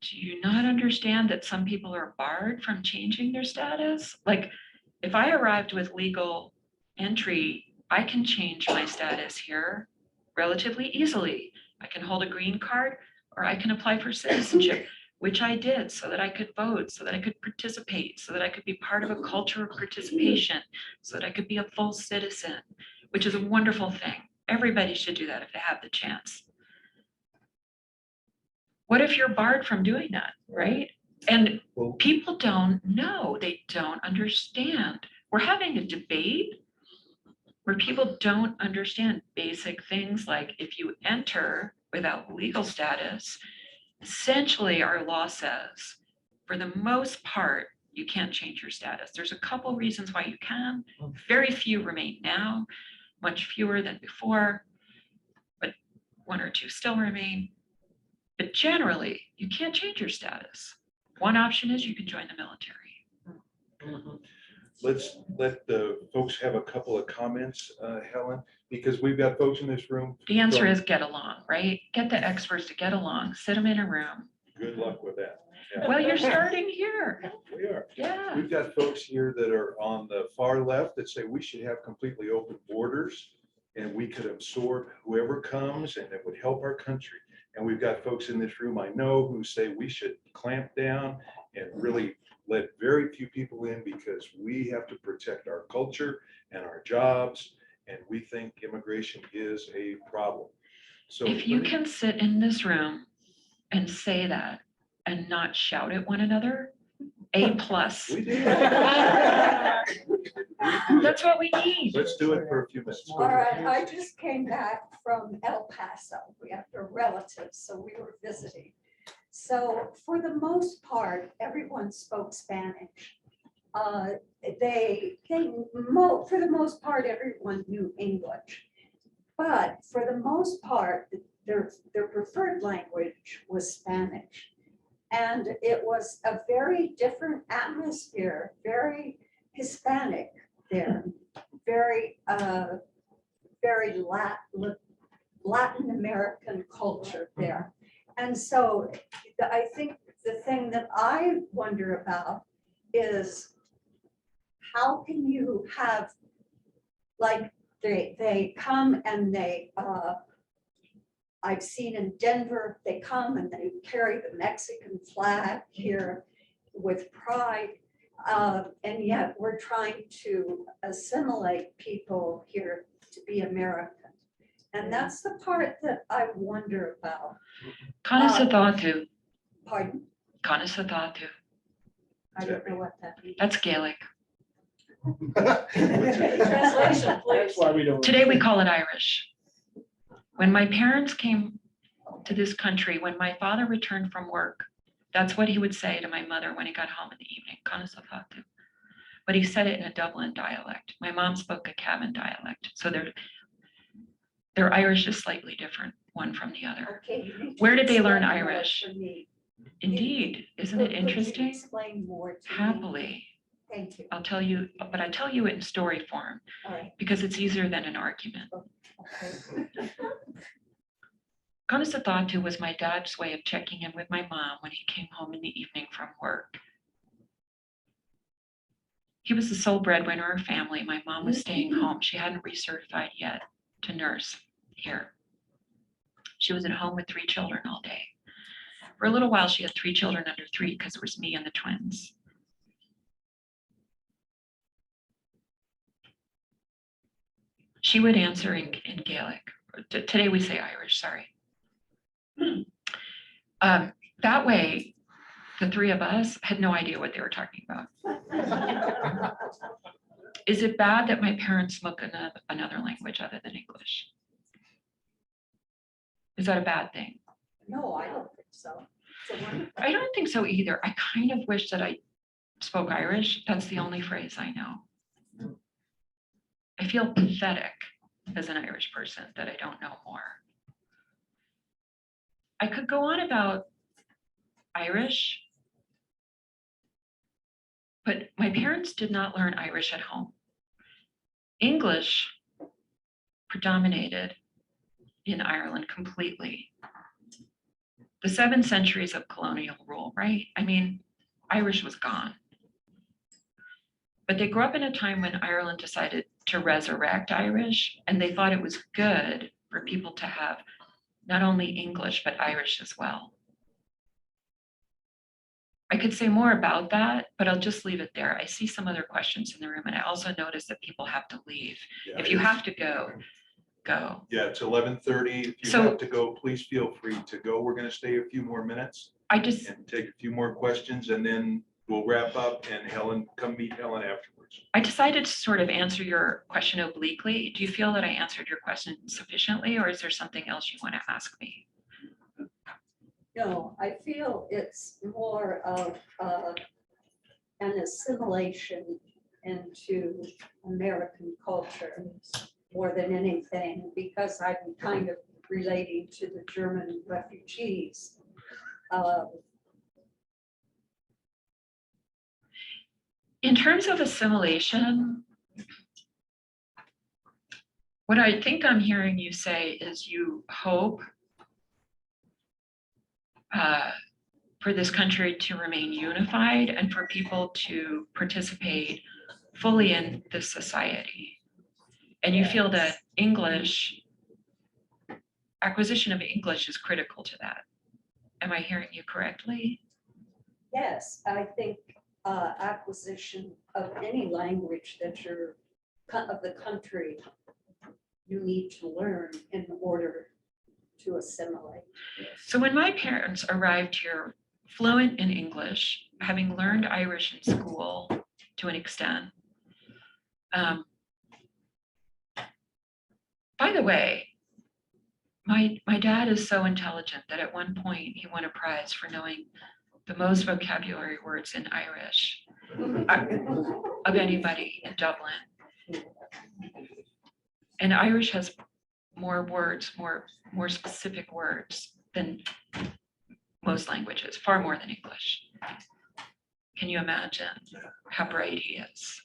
do you not understand that some people are barred from changing their status? Like, if I arrived with legal entry, I can change my status here relatively easily. I can hold a green card, or I can apply for citizenship, which I did so that I could vote, so that I could participate, so that I could be part of a culture of participation, so that I could be a full citizen. which is a wonderful thing. Everybody should do that if they have the chance. What if you're barred from doing that, right? And Well, people don't know, they don't understand. We're having a debate where people don't understand basic things like if you enter without legal status, essentially our law says, for the most part, you can't change your status. There's a couple reasons why you can. Very few remain now, much fewer than before, but one or two still remain. But generally, you can't change your status. One option is you can join the military. let's let the folks have a couple of comments, Helen, because we've got folks in this room. The answer from- is get along, right? Get the experts to get along, sit them in a room. Good luck with that. Yeah, Well, you're starting here. we are. Yeah. We've got folks here that are on the far left that say we should have completely open borders and we could absorb whoever comes and it would help our country. And we've got folks in this room I know who say we should clamp down and really let very few people in because we have to protect our culture and our jobs. And we think immigration is a problem. So If you let me- can sit in this room and say that and not shout at one another, A plus. We do. That's what we need. Let's do it for a few minutes. All right, I just came back from El Paso. We have relatives, so we were visiting. So for the most part, everyone spoke Spanish. For the most part, everyone knew English. But for the most part, their preferred language was Spanish. And it was a very different atmosphere, very Hispanic there, very Latin American culture there. And so I think the thing that I wonder about is how can you have, like, they come and I've seen in Denver, they come and they carry the Mexican flag here with pride. And yet we're trying to assimilate people here to be American. And that's the part that I wonder about. Kanasatatu, Pardon? Kanasatatu. I don't know what that means. That's Gaelic. Translation, please. That's why we don't. Today we call it Irish. When my parents came to this country, when my father returned from work, that's what he would say to my mother when he got home in the evening, Kanasatatu. But he said it in a Dublin dialect. My mom spoke a Cavan dialect. So their Irish is slightly different, one from the other. Okay. you need to Where did they learn explain more Irish? for me. Indeed, isn't it Could you interesting? Explain more to me. Happily, Thank you. I'll tell you, but I tell you it in story form All right. because it's easier than an argument. Okay. Kanasatatu was my dad's way of checking in with my mom when he came home in the evening from work. He was the sole breadwinner of our family. My mom was staying home. She hadn't recertified yet to nurse here. She was at home with 3 children all day. For a little while, she had 3 children under 3 because it was me and the twins. She would answer in Gaelic. Today we say Irish, sorry. That way, the 3 of us had no idea what they were talking about. Is it bad that my parents spoke another language other than English? Is that a bad thing? No, I don't think so. It's a wonderful- I don't think so either. I kind of wish that I spoke Irish. That's the only phrase I know. I feel pathetic as an Irish person that I don't know more. I could go on about Irish, but my parents did not learn Irish at home. English predominated in Ireland completely. The 7 centuries of colonial rule, right? I mean, Irish was gone. But they grew up in a time when Ireland decided to resurrect Irish, and they thought it was good for people to have not only English, but Irish as well. I could say more about that, but I'll just leave it there. I see some other questions in the room, and I also notice that people have to leave. Yeah, If you it's- have to go, go. Yeah, it's 11:30. If you So- have to go, please feel free to go. We're going to stay a few more minutes I just, and take a few more questions, and then we'll wrap up, and Helen, come meet Helen afterwards. I decided to sort of answer your question obliquely. Do you feel that I answered your question sufficiently, or is there something else you want to ask me? No, I feel it's more of an assimilation into American culture more than anything, because I'm kind of relating to the German refugees. In terms of assimilation, what I think I'm hearing you say is you hope for this country to remain unified and for people to participate fully in this society. And you feel that English, acquisition of English is critical to that. Am I hearing you correctly? Yes, I think acquisition of any language that you're of the country, you need to learn in order to assimilate. So when my parents arrived here fluent in English, having learned Irish in school to an extent. By the way, my dad is so intelligent that at one point he won a prize for knowing the most vocabulary words in Irish of anybody in Dublin. And Irish has more words, more specific words than most languages, far more than English. Can you imagine how bright he is?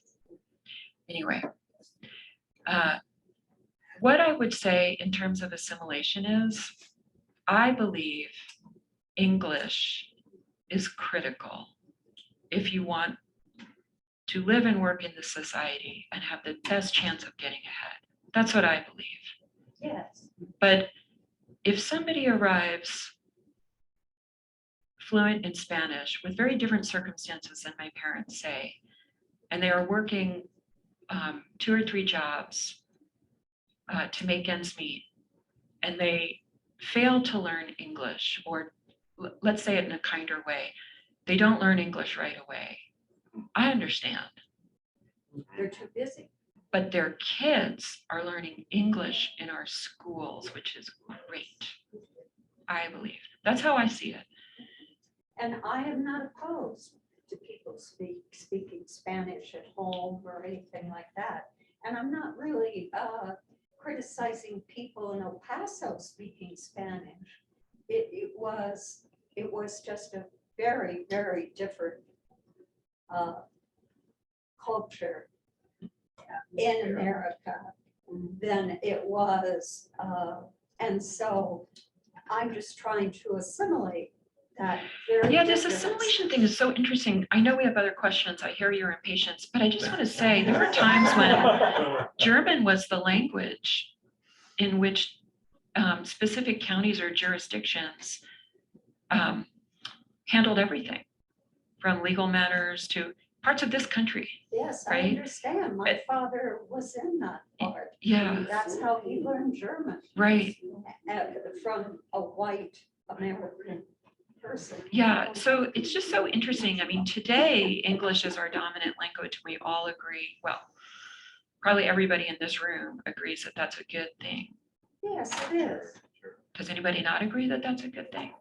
Anyway, what I would say in terms of assimilation is, I believe English is critical if you want to live and work in this society and have the best chance of getting ahead. That's what I believe. Yes. But if somebody arrives fluent in Spanish with very different circumstances than my parents say, and they are working 2 or 3 jobs to make ends meet, and they fail to learn English, or let's say it in a kinder way, they don't learn English right away. I understand. They're too busy. But their kids are learning English in our schools, which is great, I believe. That's how I see it. And I am not opposed to people speaking Spanish at home or anything like that. And I'm not really criticizing people in El Paso speaking Spanish. It was just a very, very different culture in America than it was. And so I'm just trying to assimilate that very Yeah, this difference. assimilation thing is so interesting. I know we have other questions. I hear your impatience, but I just want to say there were times when German was the language in which specific counties or jurisdictions handled everything, from legal matters to parts of this country. Yes, I right? understand. My father was in that part. Yeah, That's how he learned German. right. From a white American person. Yeah, so it's just so interesting. I mean, today, English is our dominant language. We all agree, well, probably everybody in this room agrees that that's a good thing. Yes, it is. Does anybody not agree that that's a good thing?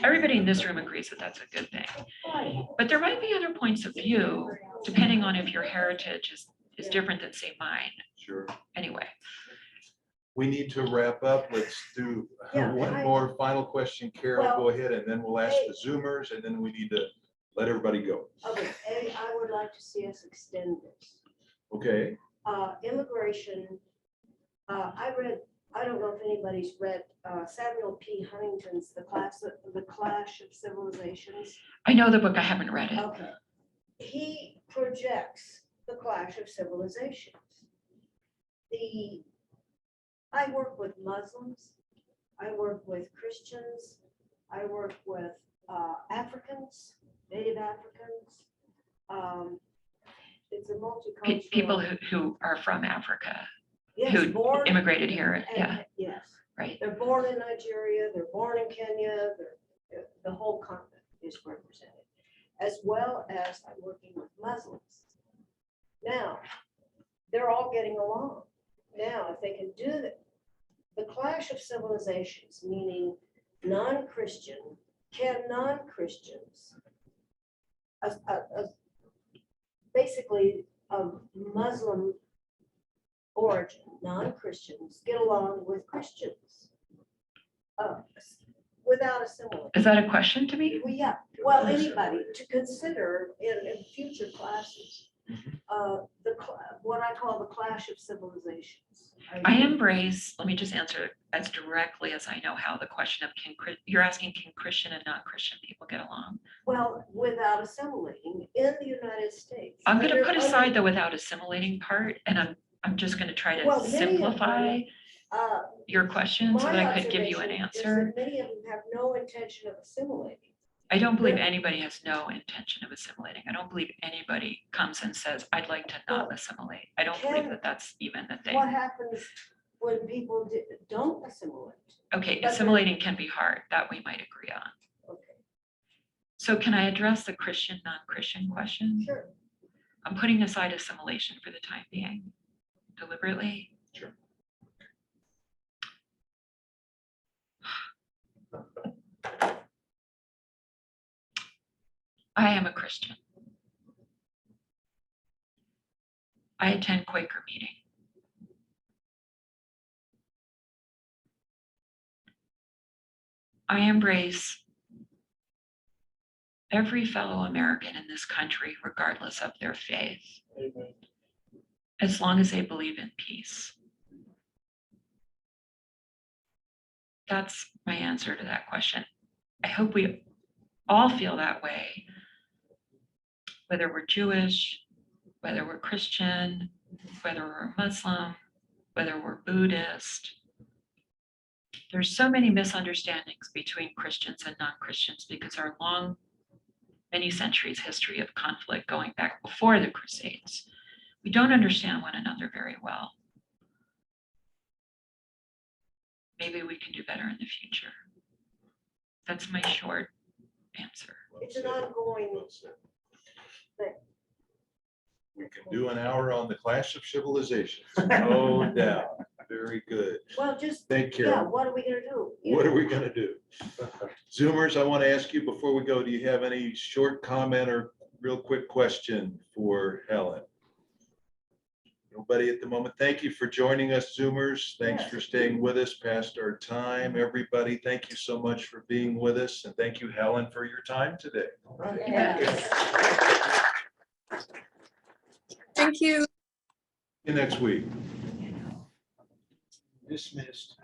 Everybody in this room agrees that that's a good thing. Right. But there might be other points of view, depending on if your heritage is different than, say, mine. Sure. Anyway, We need to wrap up. Let's do Yeah, one I- more final question. Carol, Well, go ahead, and then we'll ask the Zoomers, and then we need to let everybody go. Okay, Eddie, I would like to see us extend this. Okay, Immigration, I don't know if anybody's read Samuel P. Huntington's The Clash of Civilizations. I know the book, I haven't read it. Okay. He projects the clash of civilizations. I work with Muslims, I work with Christians, I work with Africans, Native Africans. It's a multicultural. People who are from Africa, Yes, who born immigrated here, and- yeah, Yes, right. they're born in Nigeria, they're born in Kenya, the whole continent is represented. As well as I'm working with Muslims. Now, they're all getting along. Now, if they can do that, the clash of civilizations, meaning non-Christian, can non-Christians, basically of Muslim origin, non-Christians, get along with Christians without assimilating? Is that a question to me? Well, yeah, well, anybody to consider in future classes, what I call the clash of civilizations. I embrace, let me just answer as directly as I know how, the question of you're asking, can Christian and non-Christian people get along? Well, without assimilating in the United States. I'm gonna Under- put aside the without assimilating part, and I'm just gonna try Well, to many of them, simplify your question so My that I could give you an observation is answer. that many of them have no intention of assimilating. I don't believe anybody has no intention of assimilating. I don't believe anybody comes and says, I'd like to not assimilate. I don't believe that that's even the thing. What happens when people don't assimilate? Okay, but assimilating can be hard. That we might agree on. Okay, So can I address the Christian, non-Christian question? sure. I'm putting aside assimilation for the time being, deliberately. Sure. I am a Christian. I attend Quaker meeting. I embrace every fellow American in this country, regardless of their faith, Amen. as long as they believe in peace. That's my answer to that question. I hope we all feel that way, whether we're Jewish, whether we're Christian, whether we're Muslim, whether we're Buddhist. There's so many misunderstandings between Christians and non-Christians because our long, many centuries history of conflict going back before the Crusades. We don't understand one another very well. Maybe we can do better in the future. That's my short answer. It's an ongoing thing. We can do an hour on the clash of civilizations, no doubt. Very good. Well, just, Thank you. yeah, what are we gonna do? What are we gonna do? Zoomers, I want to ask you before we go, do you have any short comment or real quick question for Helen? Nobody at the moment. Thank you for joining us, Zoomers. Thanks for staying with us past our time. Everybody, thank you so much for being with us. And thank you, Helen, for your time today. All right. Yes. Thank you. See you next week. Dismissed.